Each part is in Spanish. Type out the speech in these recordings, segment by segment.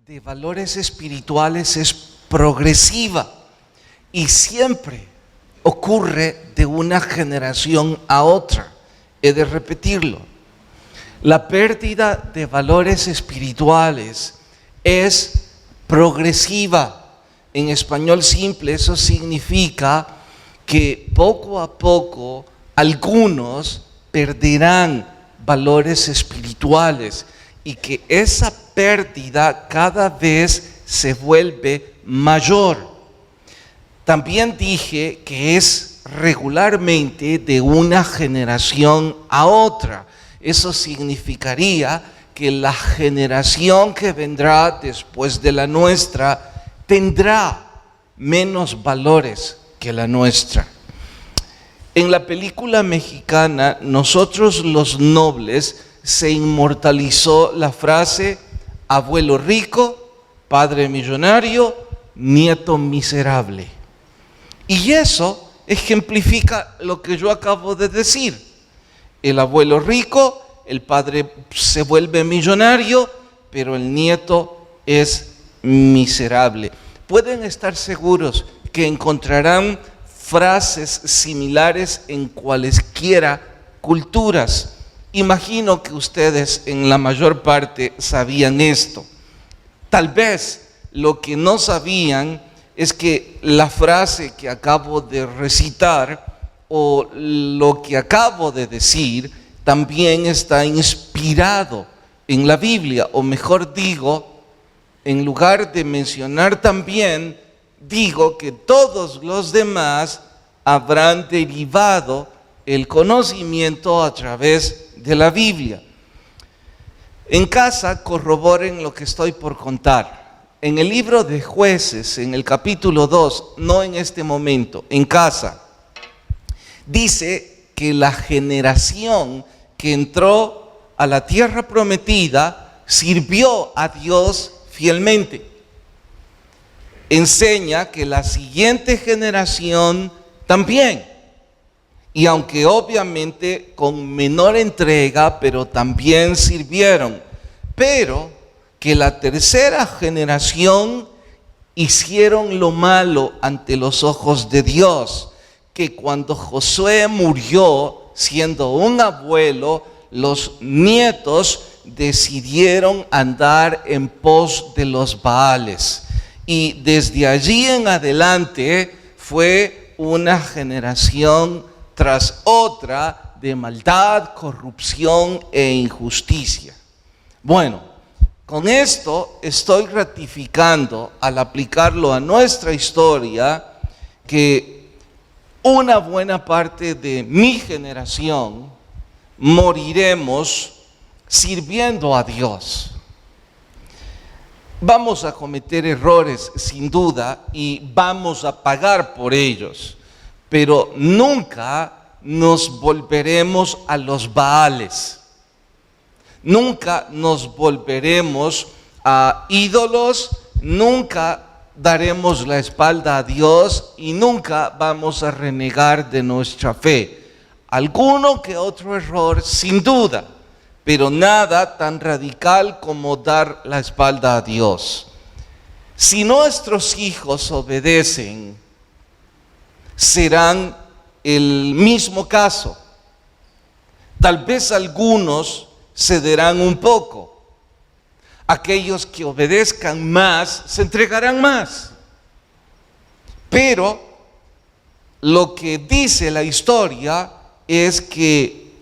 de valores espirituales es progresiva y siempre ocurre de una generación a otra. He de repetirlo. La pérdida de valores espirituales es progresiva. En español simple eso significa que poco a poco algunos perderán valores espirituales y que esa pérdida cada vez se vuelve mayor. También dije que es regularmente de una generación a otra. Eso significaría que la generación que vendrá después de la nuestra tendrá menos valores que la nuestra. En la película mexicana, Nosotros los Nobles, se inmortalizó la frase: abuelo rico, padre millonario, nieto miserable. Y eso ejemplifica lo que yo acabo de decir. El abuelo rico, el padre se vuelve millonario, pero el nieto es miserable. Pueden estar seguros que encontrarán frases similares en cualesquiera culturas. Imagino que ustedes en la mayor parte sabían esto. Tal vez lo que no sabían es que la frase que acabo de recitar o lo que acabo de decir también está inspirado en la Biblia, o mejor digo, en lugar de mencionar también, digo que todos los demás habrán derivado el conocimiento a través de la Biblia. En casa corroboren lo que estoy por contar. En el libro de Jueces, en el capítulo 2, no en este momento, en casa, dice que la generación que entró a la tierra prometida sirvió a Dios fielmente. Enseña que la siguiente generación también. Y aunque obviamente con menor entrega, pero también sirvieron. Pero que la tercera generación hicieron lo malo ante los ojos de Dios. Que cuando Josué murió, siendo un abuelo, los nietos decidieron andar en pos de los Baales. Y desde allí en adelante fue una generación tras otra de maldad, corrupción e injusticia. Bueno, con esto estoy ratificando, al aplicarlo a nuestra historia, que una buena parte de mi generación moriremos sirviendo a Dios. Vamos a cometer errores sin duda y vamos a pagar por ellos, pero nunca nos volveremos a los Baales. Nunca nos volveremos a ídolos, nunca daremos la espalda a Dios y nunca vamos a renegar de nuestra fe. Alguno que otro error, sin duda, pero nada tan radical como dar la espalda a Dios. Si nuestros hijos obedecen, serán el mismo caso. Tal vez algunos cederán un poco. Aquellos que obedezcan más se entregarán más. Pero lo que dice la historia es que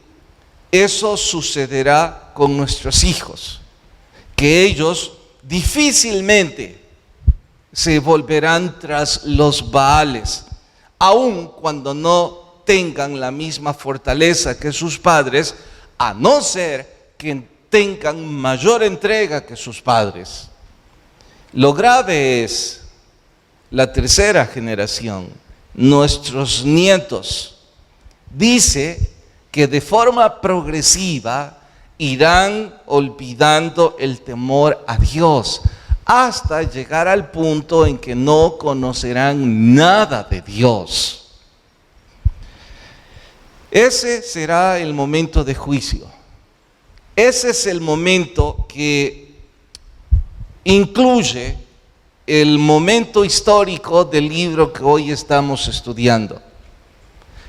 eso sucederá con nuestros hijos, que ellos difícilmente se volverán tras los Baales, aun cuando no tengan la misma fortaleza que sus padres, a no ser que tengan mayor entrega que sus padres. Lo grave es la tercera generación, nuestros nietos. Dice que de forma progresiva irán olvidando el temor a Dios hasta llegar al punto en que no conocerán nada de Dios. Ese será el momento de juicio. Ese es el momento que incluye el momento histórico del libro que hoy estamos estudiando.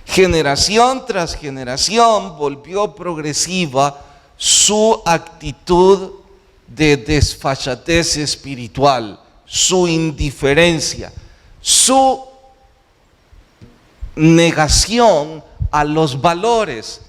Generación tras generación volvió progresiva su actitud de desfachatez espiritual, su indiferencia, su negación a los valores,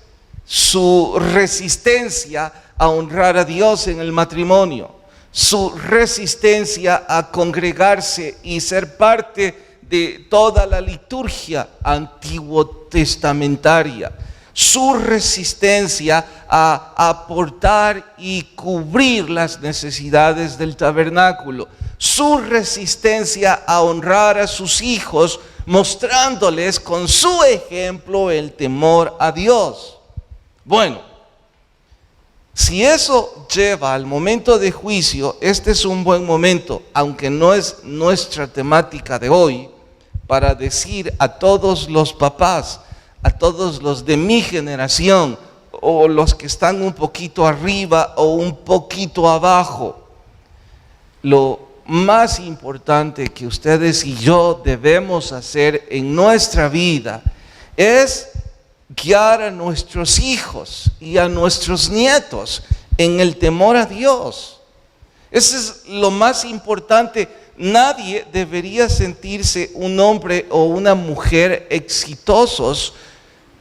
su resistencia a honrar a Dios en el matrimonio, su resistencia a congregarse y ser parte de toda la liturgia antiguo testamentaria, su resistencia a aportar y cubrir las necesidades del tabernáculo, su resistencia a honrar a sus hijos, mostrándoles con su ejemplo el temor a Dios. Bueno, si eso lleva al momento de juicio, este es un buen momento, aunque no es nuestra temática de hoy, para decir a todos los papás, a todos los de mi generación, o los que están un poquito arriba o un poquito abajo, lo más importante que ustedes y yo debemos hacer en nuestra vida es guiar a nuestros hijos y a nuestros nietos en el temor a Dios. Eso es lo más importante. Nadie debería sentirse un hombre o una mujer exitosos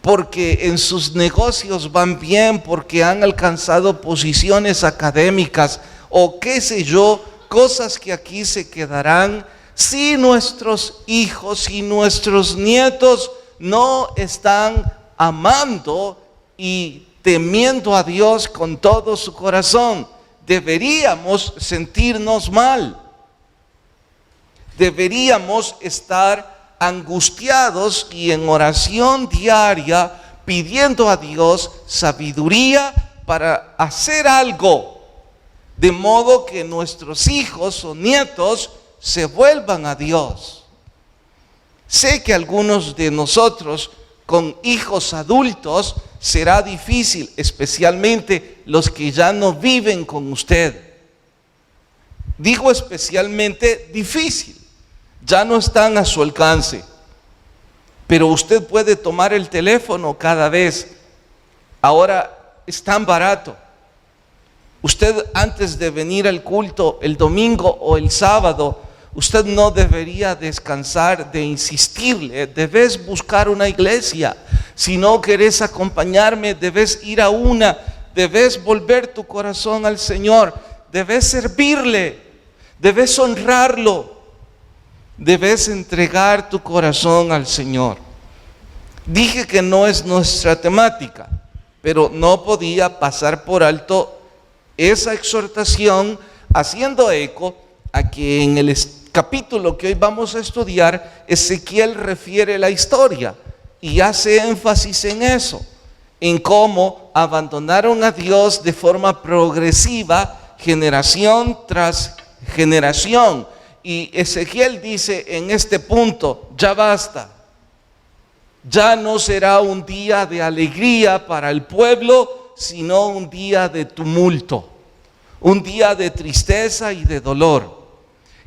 porque en sus negocios van bien, porque han alcanzado posiciones académicas o qué sé yo, cosas que aquí se quedarán si nuestros hijos y nuestros nietos no están amando y temiendo a Dios con todo su corazón. Deberíamos sentirnos mal. Deberíamos estar angustiados y en oración diaria pidiendo a Dios sabiduría para hacer algo, de modo que nuestros hijos o nietos se vuelvan a Dios. Sé que algunos de nosotros con hijos adultos será difícil, especialmente los que ya no viven con usted. Digo especialmente difícil, ya no están a su alcance, pero usted puede tomar el teléfono cada vez. Ahora es tan barato. Usted antes de venir al culto el domingo o el sábado, usted no debería descansar de insistirle, debes buscar una iglesia. Si no querés acompañarme, debes ir a una, debes volver tu corazón al Señor, debes servirle, debes honrarlo, debes entregar tu corazón al Señor. Dije que no es nuestra temática, pero no podía pasar por alto esa exhortación, haciendo eco a que en el capítulo que hoy vamos a estudiar, Ezequiel refiere la historia y hace énfasis en eso, en cómo abandonaron a Dios de forma progresiva, generación tras generación. Y Ezequiel dice en este punto, ya basta, ya no será un día de alegría para el pueblo, sino un día de tumulto, un día de tristeza y de dolor.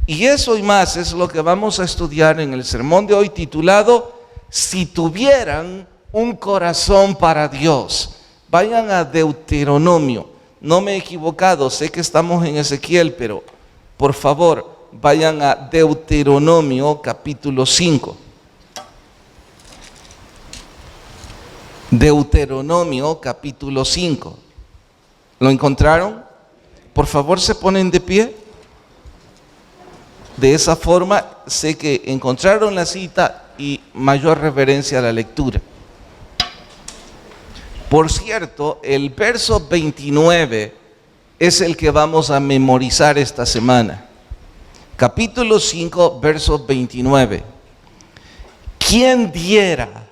Y eso y más es lo que vamos a estudiar en el sermón de hoy titulado Si tuvieran un corazón para Dios. Vayan a Deuteronomio. No me he equivocado, sé que estamos en Ezequiel, pero por favor, vayan a Deuteronomio capítulo 5. Deuteronomio capítulo 5. ¿Lo encontraron? Por favor, se ponen de pie. De esa forma sé que encontraron la cita y mayor reverencia a la lectura. Por cierto, el verso 29 es el que vamos a memorizar esta semana. Capítulo 5, verso 29. ¿Quién diera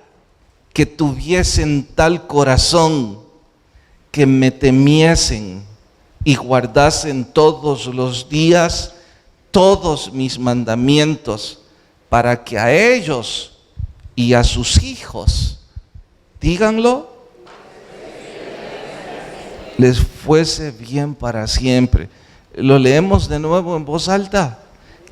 que tuviesen tal corazón que me temiesen y guardasen todos los días todos mis mandamientos, para que a ellos y a sus hijos, díganlo, les fuese bien para siempre? Lo leemos de nuevo en voz alta.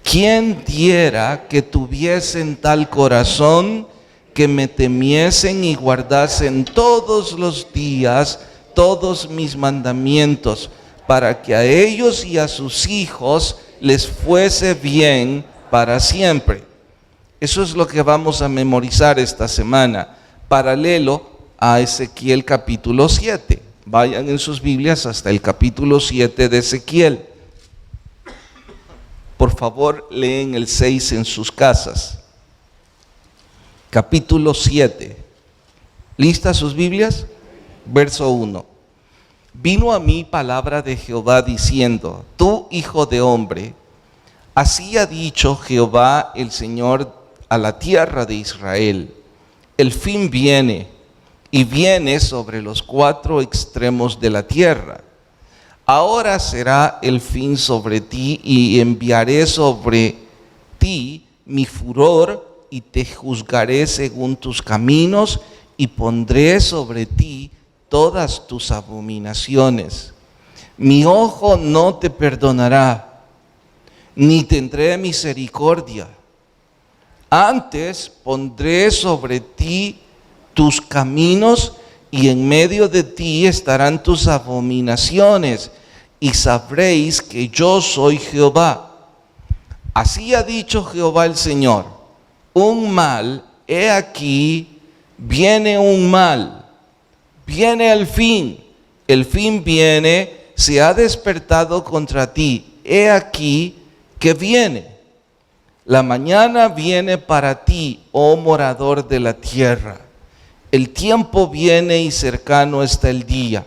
¿Quién diera que tuviesen tal corazón, que me temiesen y guardasen todos los días todos mis mandamientos, para que a ellos y a sus hijos les fuese bien para siempre? Eso es lo que vamos a memorizar esta semana, paralelo a Ezequiel capítulo 7. Vayan en sus Biblias hasta el capítulo 7 de Ezequiel. Por favor, leen el 6 en sus casas. Capítulo 7. ¿Listas sus Biblias? Verso 1. Vino a mí palabra de Jehová diciendo: tú, hijo de hombre, así ha dicho Jehová el Señor a la tierra de Israel: el fin viene, y viene sobre los 4 extremos de la tierra. Ahora será el fin sobre ti, y enviaré sobre ti mi furor, y te juzgaré según tus caminos, y pondré sobre ti todas tus abominaciones. Mi ojo no te perdonará, ni tendré misericordia. Antes pondré sobre ti tus caminos, y en medio de ti estarán tus abominaciones, y sabréis que yo soy Jehová. Así ha dicho Jehová el Señor: un mal, he aquí, viene un mal, viene el fin viene, se ha despertado contra ti, he aquí que viene. La mañana viene para ti, oh morador de la tierra. El tiempo viene y cercano está el día,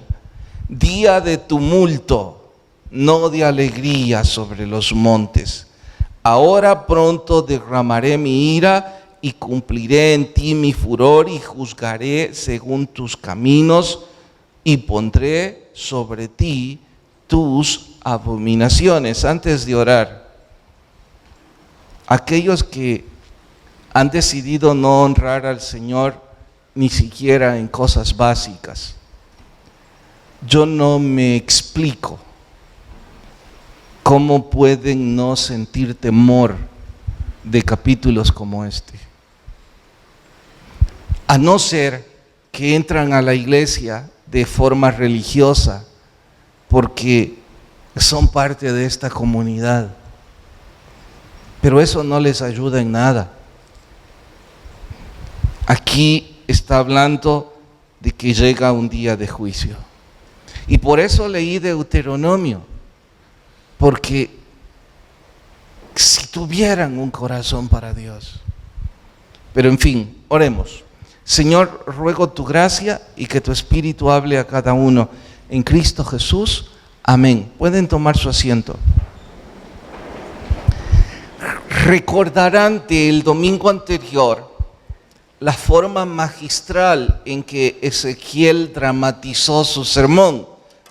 día de tumulto, no de alegría sobre los montes. Ahora pronto derramaré mi ira y cumpliré en ti mi furor, y juzgaré según tus caminos, y pondré sobre ti tus abominaciones. Antes de orar, aquellos que han decidido no honrar al Señor ni siquiera en cosas básicas, yo no me explico cómo pueden no sentir temor de capítulos como este. A no ser que entran a la iglesia de forma religiosa porque son parte de esta comunidad. Pero eso no les ayuda en nada. Aquí está hablando de que llega un día de juicio. Y por eso leí Deuteronomio, porque si tuvieran un corazón para Dios. Pero en fin, oremos. Señor, ruego tu gracia y que tu Espíritu hable a cada uno. En Cristo Jesús, amén. Pueden tomar su asiento. Recordarán del domingo anterior la forma magistral en que Ezequiel dramatizó su sermón,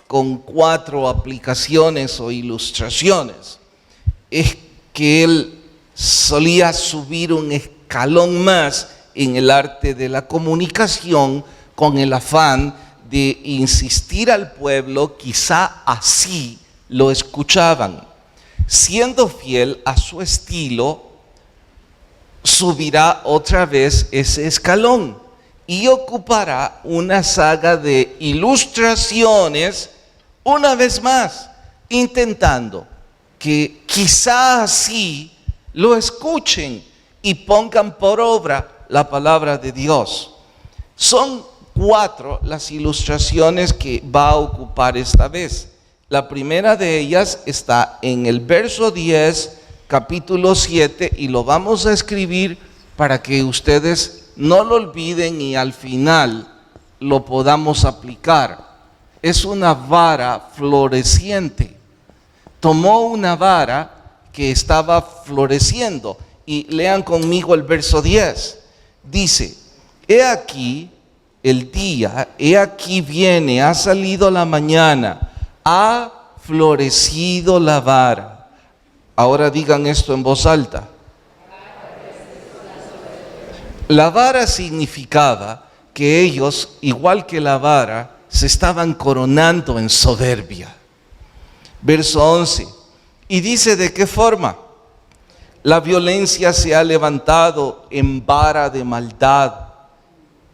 con 4 aplicaciones o ilustraciones. Es que él solía subir un escalón más en el arte de la comunicación, con el afán de insistir al pueblo, quizá así lo escuchaban. Siendo fiel a su estilo, subirá otra vez ese escalón y ocupará una saga de ilustraciones una vez más, intentando que quizá así lo escuchen y pongan por obra la palabra de Dios. Son 4 las ilustraciones que va a ocupar esta vez. La primera de ellas está en el verso 10, capítulo 7, y lo vamos a escribir para que ustedes no lo olviden y al final lo podamos aplicar. Es una vara floreciente. Tomó una vara que estaba floreciendo, y lean conmigo el verso 10. Dice: he aquí el día, he aquí viene, ha salido la mañana, ha florecido la vara. Ahora digan esto en voz alta. La vara significaba que ellos, igual que la vara, se estaban coronando en soberbia. Verso 11. Y dice de qué forma. La violencia se ha levantado en vara de maldad.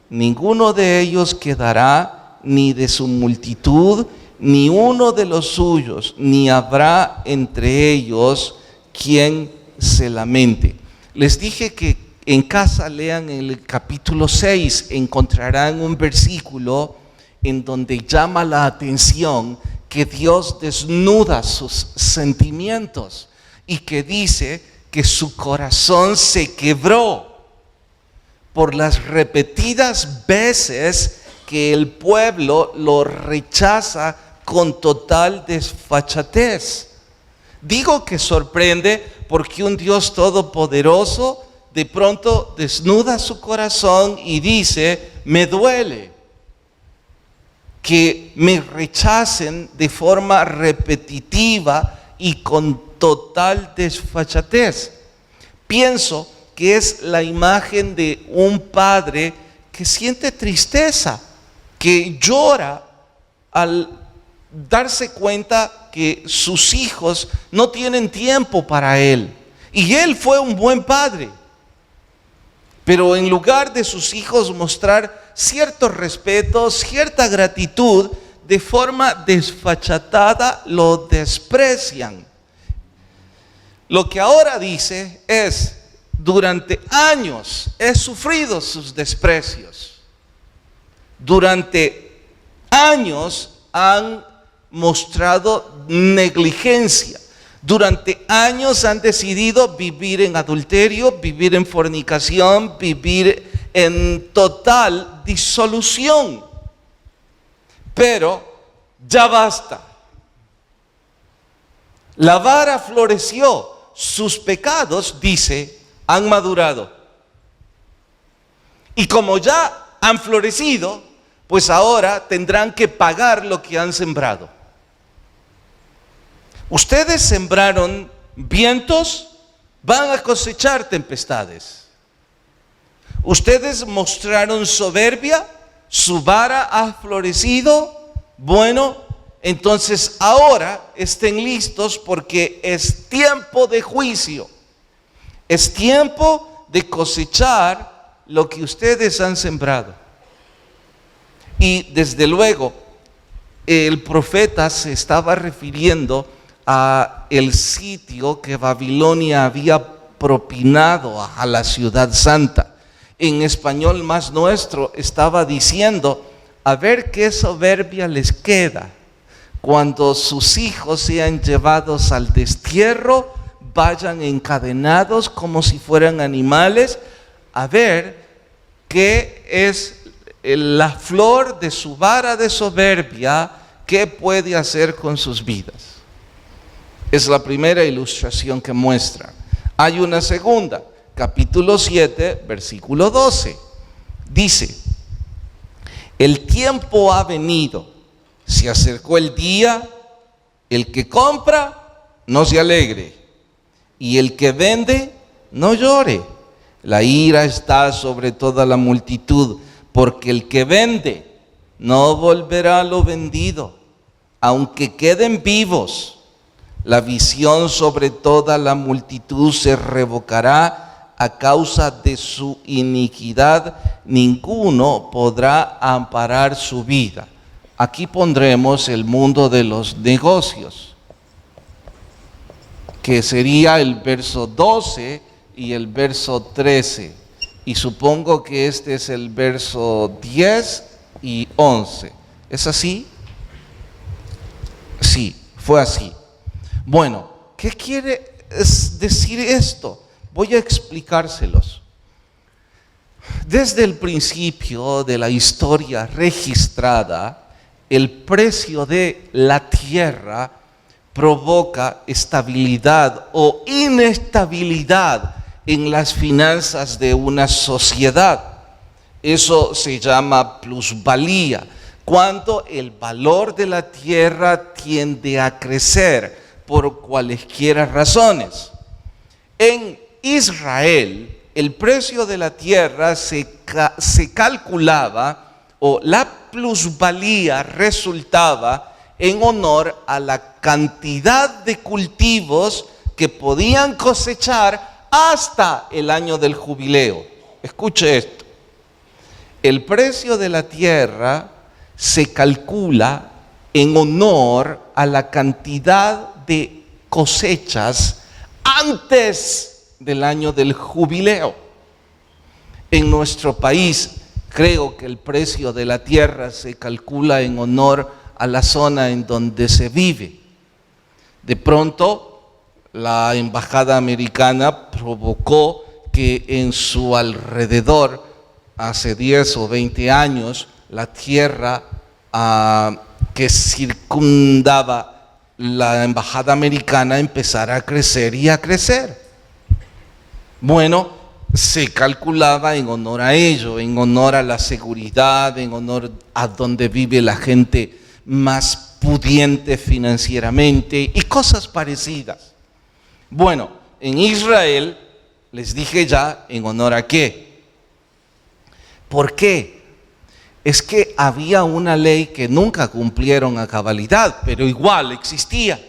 Ninguno de ellos quedará, ni de su multitud, ni uno de los suyos, ni habrá entre ellos quien se lamente. Les dije que en casa lean el capítulo 6, encontrarán un versículo en donde llama la atención que Dios desnuda sus sentimientos y que dice que su corazón se quebró por las repetidas veces que el pueblo lo rechaza con total desfachatez. Digo que sorprende porque un Dios todopoderoso de pronto desnuda su corazón y dice: me duele que me rechacen de forma repetitiva y con total desfachatez. Pienso que es la imagen de un padre que siente tristeza, que llora al darse cuenta que sus hijos no tienen tiempo para él. Y él fue un buen padre, pero en lugar de sus hijos mostrar cierto respeto, cierta gratitud, de forma desfachatada lo desprecian. Lo que ahora dice es: durante años he sufrido sus desprecios. Durante años han mostrado negligencia. Durante años han decidido vivir en adulterio, vivir en fornicación, vivir en total disolución. Pero ya basta. La vara floreció. Sus pecados, dice, han madurado. Y como ya han florecido, pues ahora tendrán que pagar lo que han sembrado. Ustedes sembraron vientos, van a cosechar tempestades. Ustedes mostraron soberbia, su vara ha florecido. Bueno, entonces ahora estén listos porque es tiempo de juicio. Es tiempo de cosechar lo que ustedes han sembrado. Y desde luego, el profeta se estaba refiriendo a el sitio que Babilonia había propinado a la ciudad santa. En español más nuestro estaba diciendo: a ver qué soberbia les queda cuando sus hijos sean llevados al destierro, vayan encadenados como si fueran animales, a ver qué es la flor de su vara de soberbia, qué puede hacer con sus vidas. Es la primera ilustración que muestra. Hay una segunda, capítulo 7, versículo 12. Dice: el tiempo ha venido, se acercó el día, el que compra no se alegre, y el que vende no llore. La ira está sobre toda la multitud, porque el que vende no volverá lo vendido, aunque queden vivos. La visión sobre toda la multitud se revocará a causa de su iniquidad. Ninguno podrá amparar su vida. Aquí pondremos el mundo de los negocios, que sería el verso 12 y el verso 13. Y supongo que este es el verso 10 y 11. ¿Es así? Sí, fue así. Bueno, ¿qué quiere decir esto? Voy a explicárselos. Desde el principio de la historia registrada, el precio de la tierra provoca estabilidad o inestabilidad en las finanzas de una sociedad. Eso se llama plusvalía, cuando el valor de la tierra tiende a crecer por cualesquiera razones. En Israel, el precio de la tierra se calculaba, o la plusvalía resultaba en honor a la cantidad de cultivos que podían cosechar hasta el año del jubileo. Escuche esto. El precio de la tierra se calcula en honor a la cantidad de cosechas antes del año del jubileo. En nuestro país, creo que el precio de la tierra se calcula en honor a la zona en donde se vive. De pronto, la embajada americana provocó que en su alrededor, hace 10 o 20 años, la tierra que circundaba la embajada americana empezara a crecer y a crecer. Bueno, se calculaba en honor a ello, en honor a la seguridad, en honor a donde vive la gente más pudiente financieramente y cosas parecidas. Bueno, en Israel, les dije ya, ¿en honor a qué? ¿Por qué? Es que había una ley que nunca cumplieron a cabalidad, pero igual existía.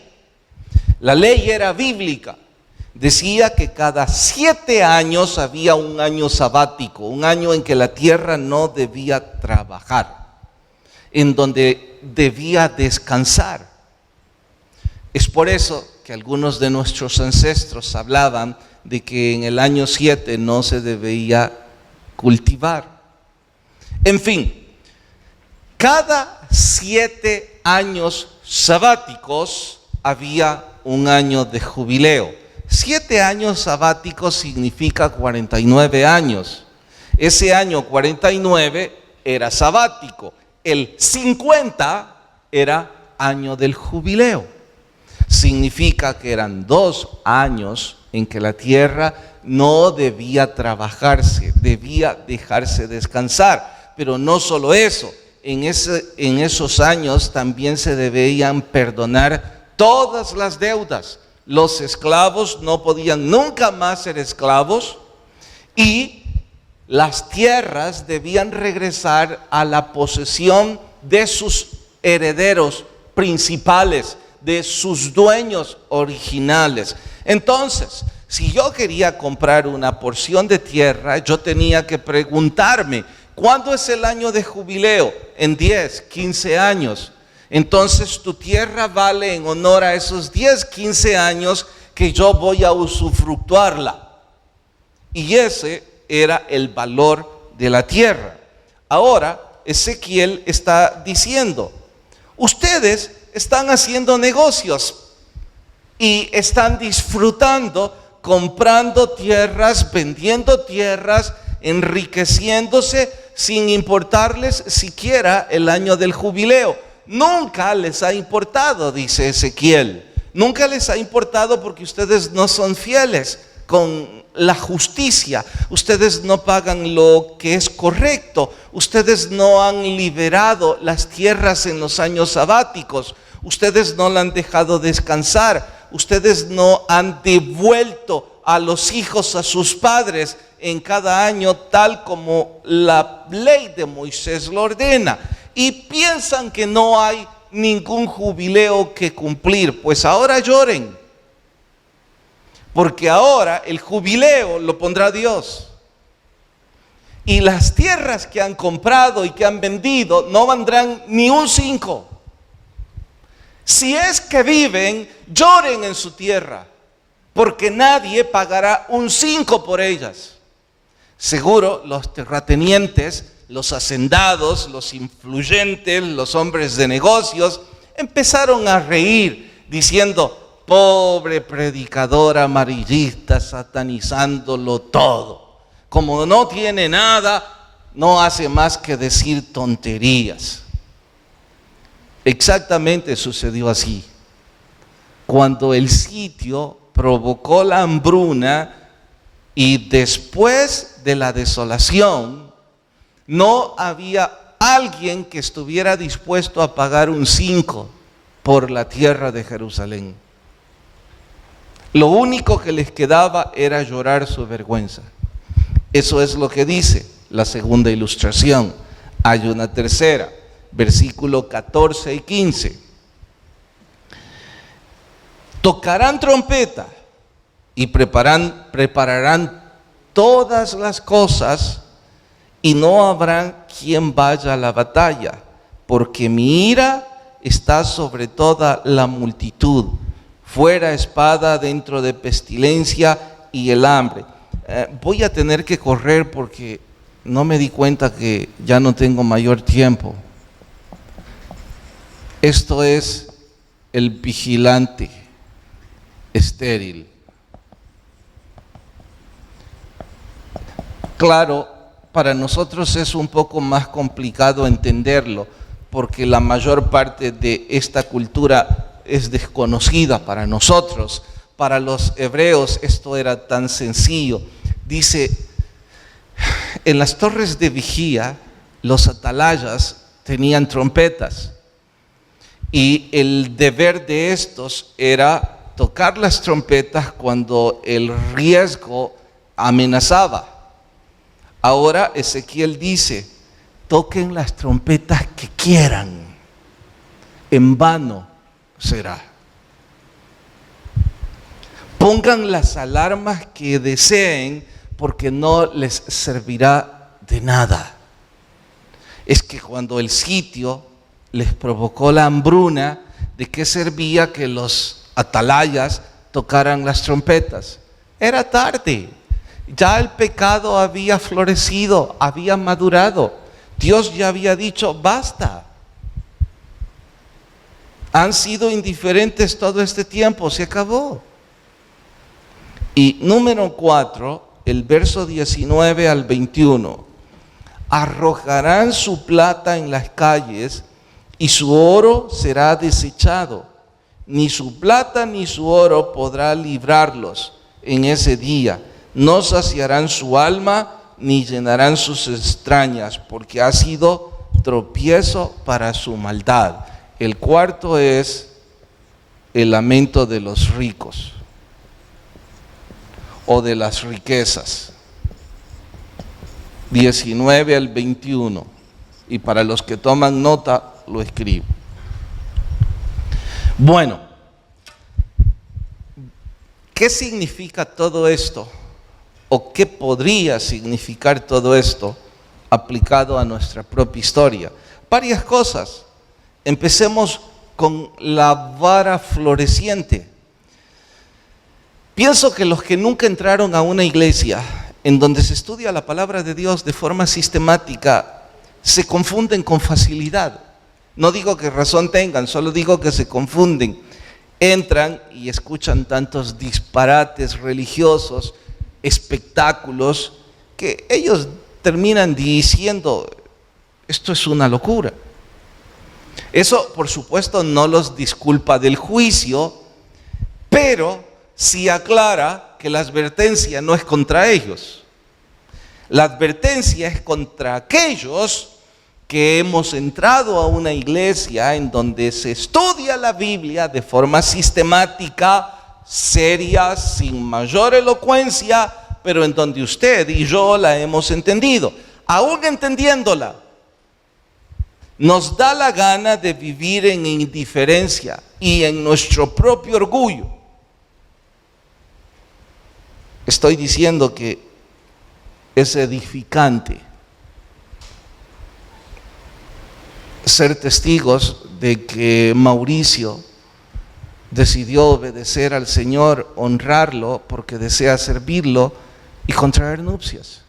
La ley era bíblica. Decía que cada 7 años había un año sabático, un año en que la tierra no debía trabajar, en donde debía descansar. Es por eso que algunos de nuestros ancestros hablaban de que en el año 7 no se debía cultivar. En fin, cada 7 años sabáticos había un año de jubileo. 7 años sabáticos significa 49 años. Ese año 49 era sabático. El 50 era año del jubileo. Significa que eran 2 años en que la tierra no debía trabajarse, debía dejarse descansar. Pero no solo eso, en esos años también se debían perdonar todas las deudas. Los esclavos no podían nunca más ser esclavos y las tierras debían regresar a la posesión de sus herederos principales, de sus dueños originales. Entonces, si yo quería comprar una porción de tierra, yo tenía que preguntarme, ¿cuándo es el año de jubileo? En 10, 15 años. Entonces tu tierra vale en honor a esos 10, 15 años que yo voy a usufructuarla. Y ese era el valor de la tierra. Ahora Ezequiel está diciendo, ustedes están haciendo negocios y están disfrutando, comprando tierras, vendiendo tierras, enriqueciéndose sin importarles siquiera el año del jubileo. Nunca les ha importado, dice Ezequiel. Nunca les ha importado porque ustedes no son fieles con la justicia. Ustedes no pagan lo que es correcto. Ustedes no han liberado las tierras en los años sabáticos. Ustedes no la han dejado descansar. Ustedes no han devuelto a los hijos a sus padres en cada año tal como la ley de Moisés lo ordena. Y piensan que no hay ningún jubileo que cumplir. Pues ahora lloren, porque ahora el jubileo lo pondrá Dios. Y las tierras que han comprado y que han vendido no valdrán ni un 5. Si es que viven, lloren en su tierra, porque nadie pagará un 5 por ellas. Seguro los terratenientes, los hacendados, los influyentes, los hombres de negocios, empezaron a reír diciendo, pobre predicador amarillista, satanizándolo todo. Como no tiene nada, no hace más que decir tonterías. Exactamente sucedió así. Cuando el sitio provocó la hambruna y después de la desolación, no había alguien que estuviera dispuesto a pagar un 5 por la tierra de Jerusalén. Lo único que les quedaba era llorar su vergüenza. Eso es lo que dice la segunda ilustración. Hay una tercera, versículo 14 y 15. Tocarán trompeta y prepararán todas las cosas, y no habrá quien vaya a la batalla, porque mi ira está sobre toda la multitud. Fuera espada, dentro de pestilencia y el hambre. Voy a tener que correr porque no me di cuenta que ya no tengo mayor tiempo. Esto es el vigilante estéril. Claro, para nosotros es un poco más complicado entenderlo, porque la mayor parte de esta cultura es desconocida para nosotros. Para los hebreos esto era tan sencillo. Dice, en las torres de vigía, los atalayas tenían trompetas, y el deber de estos era tocar las trompetas cuando el riesgo amenazaba. Ahora Ezequiel dice, toquen las trompetas que quieran, en vano será. Pongan las alarmas que deseen, porque no les servirá de nada. Es que cuando el sitio les provocó la hambruna, ¿de qué servía que los atalayas tocaran las trompetas? Era tarde. Ya el pecado había florecido, había madurado. Dios ya había dicho, basta. Han sido indiferentes todo este tiempo, se acabó. Y número 4, el verso 19 al 21. Arrojarán su plata en las calles y su oro será desechado. Ni su plata ni su oro podrá librarlos en ese día. No saciarán su alma ni llenarán sus entrañas, porque ha sido tropiezo para su maldad. El cuarto es el lamento de los ricos o de las riquezas. 19 al 21. Y para los que toman nota, lo escribo. Bueno, ¿qué significa todo esto? ¿O qué podría significar todo esto aplicado a nuestra propia historia? Varias cosas. Empecemos con la vara floreciente. Pienso que los que nunca entraron a una iglesia en donde se estudia la palabra de Dios de forma sistemática, se confunden con facilidad. No digo que razón tengan, solo digo que se confunden. Entran y escuchan tantos disparates religiosos, espectáculos, que ellos terminan diciendo, esto es una locura. Eso, por supuesto, no los disculpa del juicio, pero sí aclara que la advertencia no es contra ellos. La advertencia es contra aquellos que hemos entrado a una iglesia en donde se estudia la Biblia de forma sistemática, seria, sin mayor elocuencia, pero en donde usted y yo la hemos entendido. Aún entendiéndola, nos da la gana de vivir en indiferencia y en nuestro propio orgullo. Estoy diciendo que es edificante ser testigos de que Mauricio decidió obedecer al Señor, honrarlo porque desea servirlo y contraer nupcias.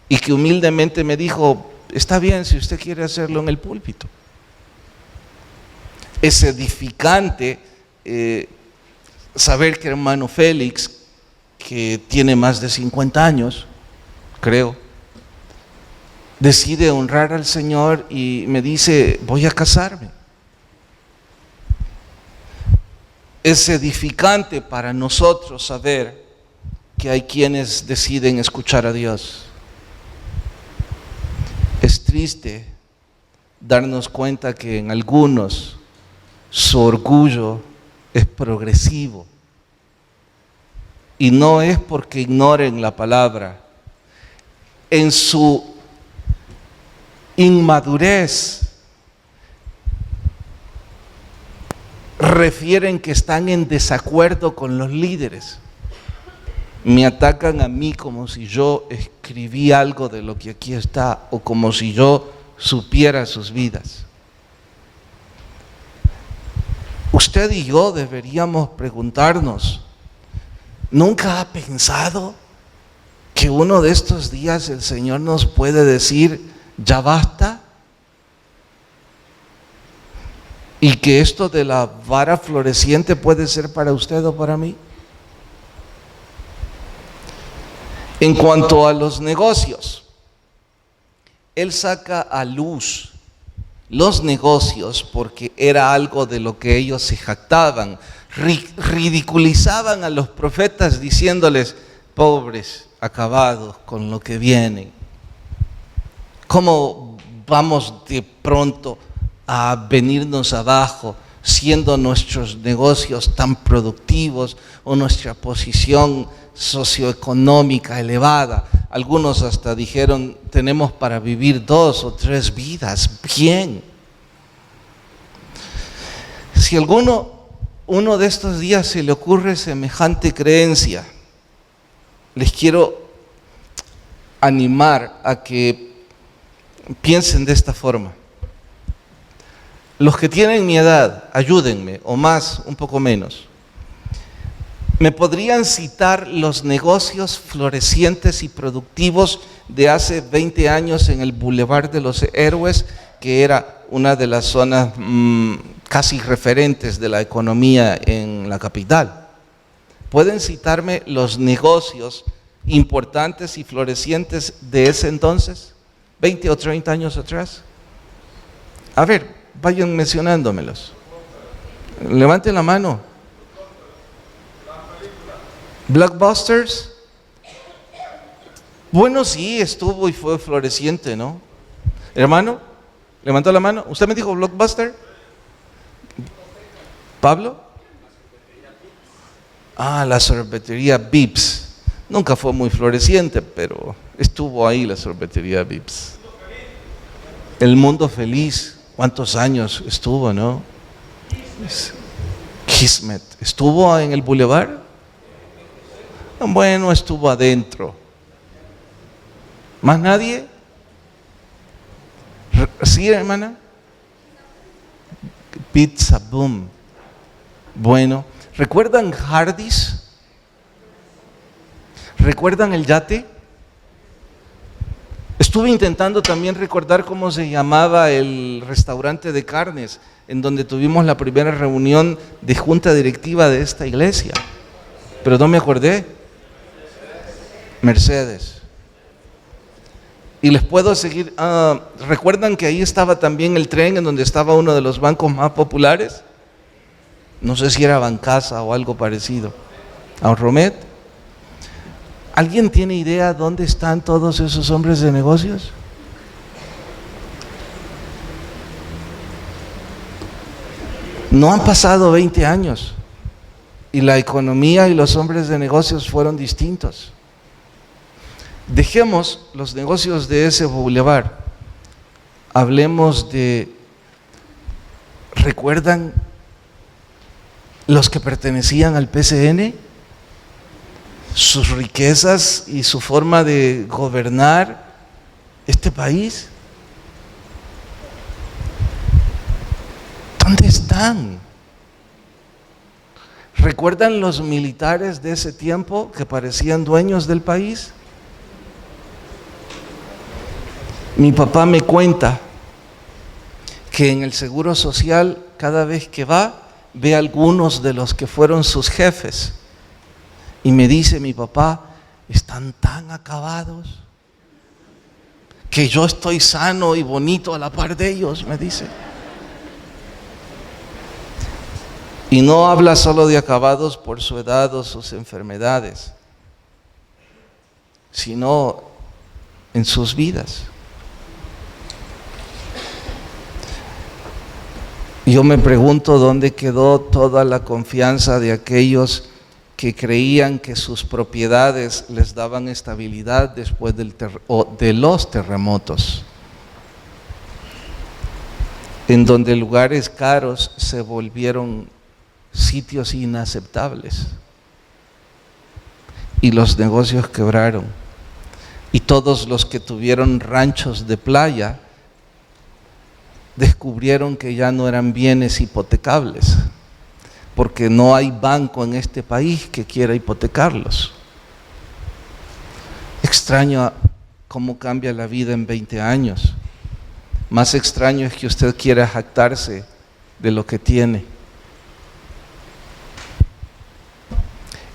Y que humildemente me dijo, está bien si usted quiere hacerlo en el púlpito. Es edificante saber que hermano Félix, que tiene más de 50 años, creo, decide honrar al Señor y me dice, voy a casarme. Es edificante para nosotros saber que hay quienes deciden escuchar a Dios. Es triste darnos cuenta que en algunos su orgullo es progresivo. Y no es porque ignoren la palabra. En su inmadurez refieren que están en desacuerdo con los líderes. Me atacan a mí como si yo escribí algo de lo que aquí está o como si yo supiera sus vidas. Usted y yo deberíamos preguntarnos, ¿nunca ha pensado que uno de estos días el Señor nos puede decir, ya basta? Y que esto de la vara floreciente puede ser para usted o para mí. En cuanto a los negocios, Él saca a luz los negocios porque era algo de lo que ellos se jactaban. Ridiculizaban a los profetas diciéndoles, pobres, acabados con lo que viene. ¿Cómo vamos de pronto a venirnos abajo siendo nuestros negocios tan productivos o nuestra posición socioeconómica elevada? Algunos hasta dijeron, tenemos para vivir 2 o 3 vidas, bien. Si uno de estos días se le ocurre semejante creencia, les quiero animar a que piensen de esta forma. Los que tienen mi edad, ayúdenme, o más, un poco menos. ¿Me podrían citar los negocios florecientes y productivos de hace 20 años en el Boulevard de los Héroes, que era una de las zonas casi referentes de la economía en la capital? ¿Pueden citarme los negocios importantes y florecientes de ese entonces, 20 o 30 años atrás? A ver, vayan mencionándomelos. Levanten la mano. Blockbusters. Bueno, sí, estuvo y fue floreciente, ¿no? Hermano, levantó la mano. ¿Usted me dijo Blockbuster? ¿Pablo? La sorbetería Vips. Nunca fue muy floreciente, pero estuvo ahí la sorbetería Vips. El Mundo Feliz. ¿Cuántos años estuvo, no? Kismet. ¿Estuvo en el Boulevard? Bueno, estuvo adentro. ¿Más nadie? ¿Sí, hermana? Pizza Boom. Bueno, ¿recuerdan Hardee's? ¿Recuerdan el yate? Estuve intentando también recordar cómo se llamaba el restaurante de carnes en donde tuvimos la primera reunión de junta directiva de esta iglesia, pero no me acordé. Mercedes. Y les puedo seguir. ¿Recuerdan que ahí estaba también el tren en donde estaba uno de los bancos más populares? No sé si era Bancasa o algo parecido. ¿Romet? ¿Alguien tiene idea dónde están todos esos hombres de negocios? No han pasado 20 años y la economía y los hombres de negocios fueron distintos. Dejemos los negocios de ese boulevard. Hablemos de, ¿recuerdan los que pertenecían al PCN? Sus riquezas y su forma de gobernar este país. ¿Dónde están? ¿Recuerdan los militares de ese tiempo que parecían dueños del país? Mi papá me cuenta que en el Seguro Social, cada vez que va, ve a algunos de los que fueron sus jefes. Y me dice mi papá, están tan acabados que yo estoy sano y bonito a la par de ellos, me dice. Y no habla solo de acabados por su edad o sus enfermedades, sino en sus vidas. Yo me pregunto dónde quedó toda la confianza de aquellos que creían que sus propiedades les daban estabilidad después de los terremotos, en donde lugares caros se volvieron sitios inaceptables. Y los negocios quebraron. Y todos los que tuvieron ranchos de playa descubrieron que ya no eran bienes hipotecables, porque no hay banco en este país que quiera hipotecarlos. Extraño cómo cambia la vida en 20 años. Más extraño es que usted quiera jactarse de lo que tiene.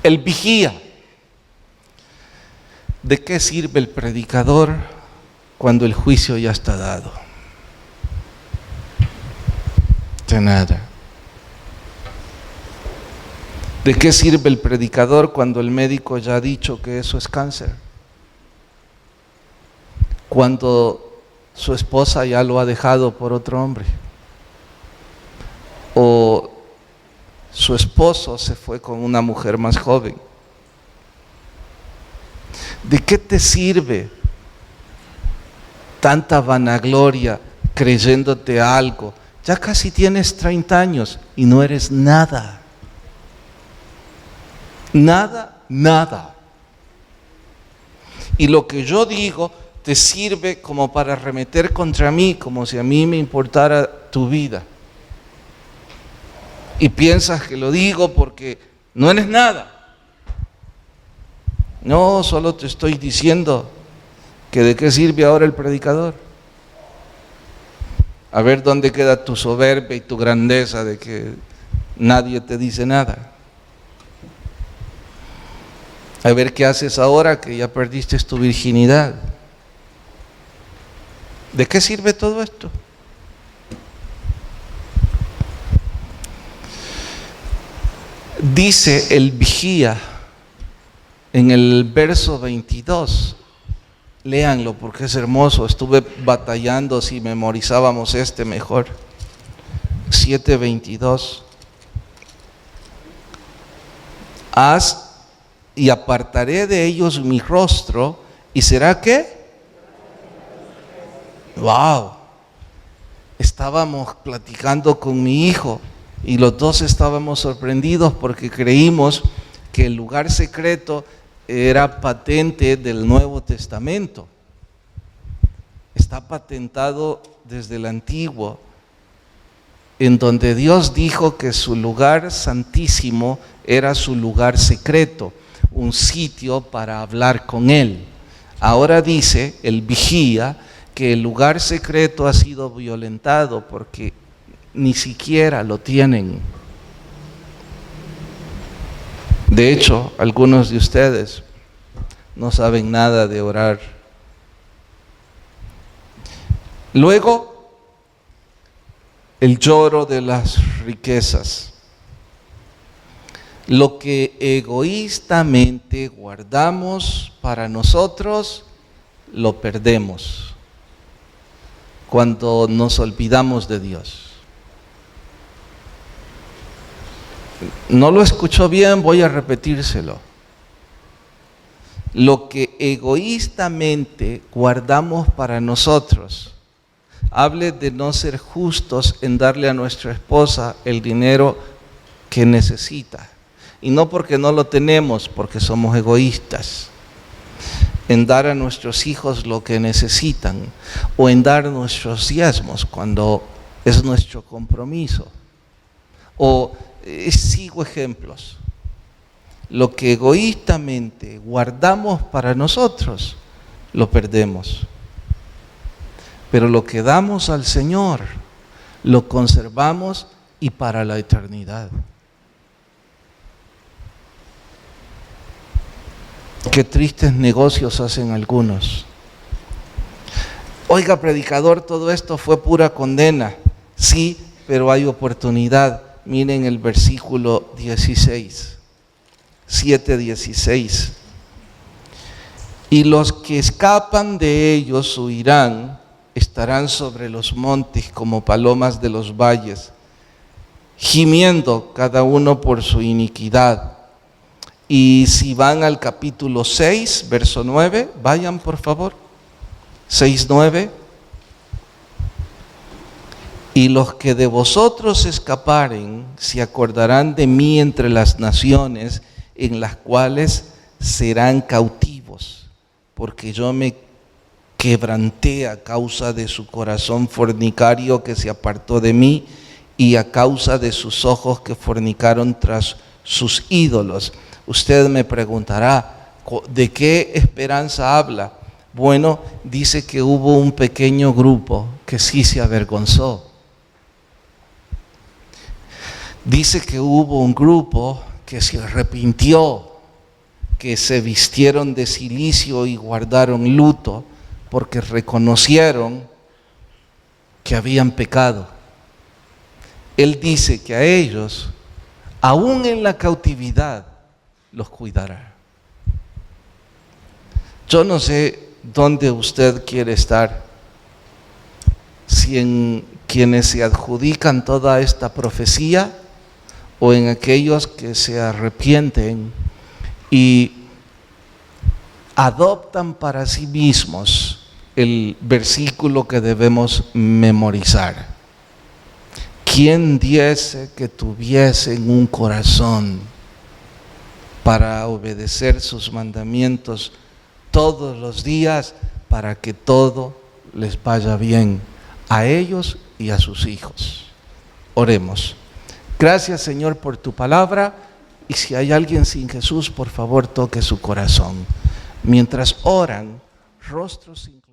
El vigía. ¿De qué sirve el predicador cuando el juicio ya está dado? De nada. ¿De qué sirve el predicador cuando el médico ya ha dicho que eso es cáncer? Cuando su esposa ya lo ha dejado por otro hombre. O su esposo se fue con una mujer más joven. ¿De qué te sirve tanta vanagloria creyéndote algo? Ya casi tienes 30 años y no eres nada. Nada. Y lo que yo digo te sirve como para arremeter contra mí, como si a mí me importara tu vida. Y piensas que lo digo porque no eres nada. No, solo te estoy diciendo que de qué sirve ahora el predicador. A ver dónde queda tu soberbia y tu grandeza de que nadie te dice nada. A ver qué haces ahora que ya perdiste tu virginidad. ¿De qué sirve todo esto? Dice el vigía en el verso 22, léanlo porque es hermoso, estuve batallando si memorizábamos mejor. 7:22. Haz y apartaré de ellos mi rostro, ¿y será qué? ¡Wow! Estábamos platicando con mi hijo y los dos estábamos sorprendidos porque creímos que el lugar secreto era patente del Nuevo Testamento. Está patentado desde el Antiguo, en donde Dios dijo que su lugar santísimo era su lugar secreto, un sitio para hablar con Él. Ahora dice el vigía que el lugar secreto ha sido violentado porque ni siquiera lo tienen. De hecho, algunos de ustedes no saben nada de orar. Luego, el lloro de las riquezas. Lo que egoístamente guardamos para nosotros, lo perdemos cuando nos olvidamos de Dios. No lo escuchó bien, voy a repetírselo. Lo que egoístamente guardamos para nosotros, hable de no ser justos en darle a nuestra esposa el dinero que necesita. Y no porque no lo tenemos, porque somos egoístas. En dar a nuestros hijos lo que necesitan, o en dar nuestros diezmos cuando es nuestro compromiso. O sigo ejemplos. Lo que egoístamente guardamos para nosotros, lo perdemos. Pero lo que damos al Señor, lo conservamos y para la eternidad. Qué tristes negocios hacen algunos. Oiga, predicador, todo esto fue pura condena. Sí, pero hay oportunidad. Miren el versículo 16, 7:16. Y los que escapan de ellos huirán, estarán sobre los montes como palomas de los valles, gimiendo cada uno por su iniquidad. Y si van al capítulo 6, verso 9, vayan por favor, 6:9. Y los que de vosotros escaparen se acordarán de mí entre las naciones en las cuales serán cautivos, porque yo me quebranté a causa de su corazón fornicario que se apartó de mí y a causa de sus ojos que fornicaron tras sus ídolos. Usted me preguntará, ¿de qué esperanza habla? Bueno, dice que hubo un pequeño grupo que sí se avergonzó. Dice que hubo un grupo que se arrepintió, que se vistieron de cilicio y guardaron luto porque reconocieron que habían pecado. Él dice que a ellos, aún en la cautividad, los cuidará. Yo no sé dónde usted quiere estar, si en quienes se adjudican toda esta profecía o en aquellos que se arrepienten y adoptan para sí mismos el versículo que debemos memorizar. ¿Quién diese que tuviesen un corazón para obedecer sus mandamientos todos los días para que todo les vaya bien a ellos y a sus hijos? Oremos. Gracias, Señor, por tu palabra, y si hay alguien sin Jesús, por favor toque su corazón. Mientras oran, rostros inclinados.